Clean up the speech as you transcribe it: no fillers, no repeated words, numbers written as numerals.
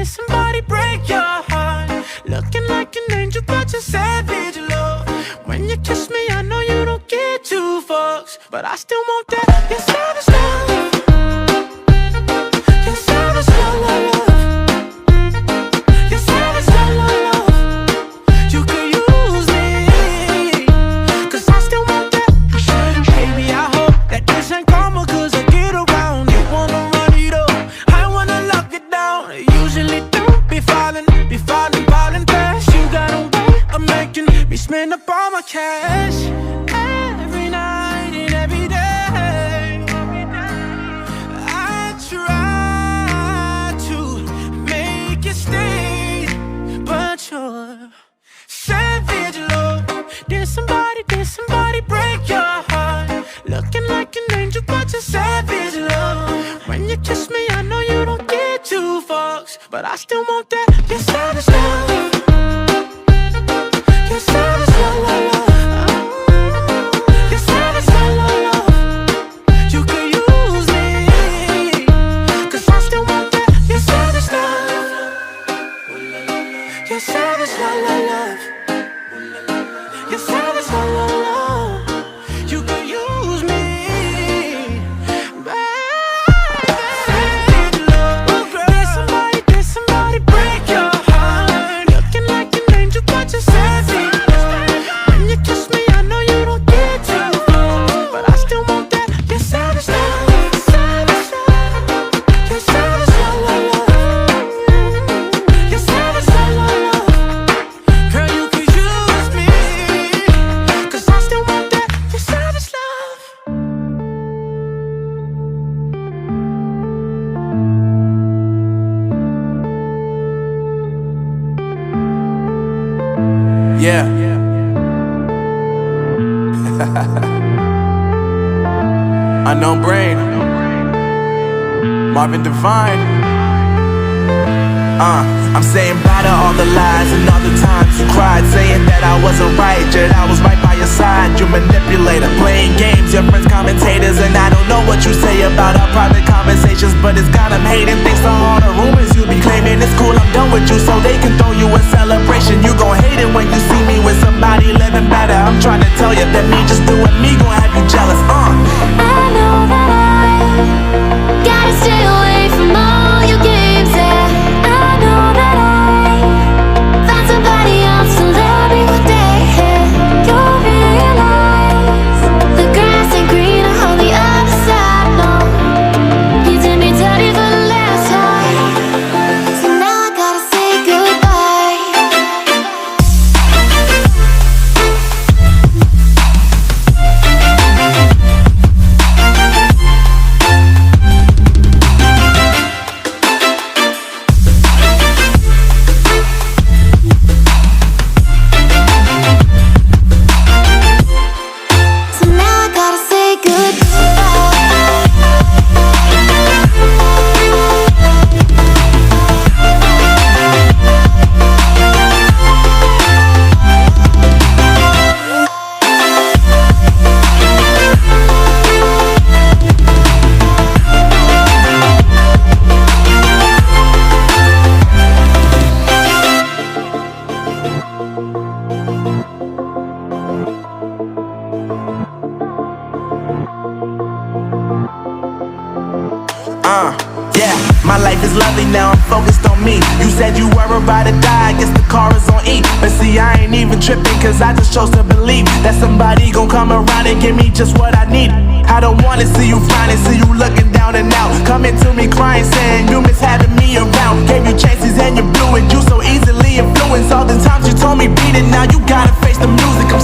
Did somebody break your heart? Looking like an angel, but you're savage, love. When you kiss me, I know you don't get two fucks, but I still want that. You're savage love. You're savage love, love, love. You're savage love, love, love. You could use me, 'cause I still want that. Baby, I hope that this ain't karma, 'cause I get around. You wanna run it up, I wanna lock it down. Usually don't be falling fast. You got a way of making me spend up all my cash. Every night and every day, I try to make you stay, but you're savage, love. Did somebody break your heart? Looking like an angel, but you're savage, love. When you kiss me, I know you don't get two fucks, but I still want that. You're savage, love. You're savage, love, love, love. You're savage, love, love, love. You could use me, 'cause I still want that. You're savage, love. You're savage, love, love, love. You're savage, love, love, love. You could use me, savage love. Did somebody break your heart? Looking like an angel, but you're savage. When you kiss me, I know you don't get too close, but I still want that. You're savage love. Savage love. You're savage love, love, love. You're savage love, love, love. Girl, you could use me, 'cause I still want that. You're savage love. Yeah. Unknown Brain, Marvin Divine. I'm saying bye to all the lies and all the times you cried, saying that I wasn't right, yet I was right by your side. You manipulator, playing games, your friends commentators, and I don't know what you say about our private conversations, but it's got them hating. Thanks to all the rumors you be claiming. It's cool, I'm done with you, so they can throw you a celebration. You gon' hate it when you see me with somebody living better. I'm trying to tell you that me just doing me gon' have you jealous. I know that I gotta stay away from all your games, yeah. I know that I found somebody else to love me one day, yeah. You'll realize the grass ain't greener on the other side, no. You did me dirty for the last time, so now I gotta say goodbye. So now I gotta say Yeah, my life is lovely now, I'm focused on me. You said you were about to die, I guess the car is on E. But see, I ain't even tripping, 'cause I just chose to believe that somebody gon' come around and give me just what I need. I don't wanna see you frowning, see you looking down and out, coming to me crying, saying you miss having me around. Gave you chances and you blew it, you so easily influenced. All the times you told me beat it, now you gotta face the music. I'm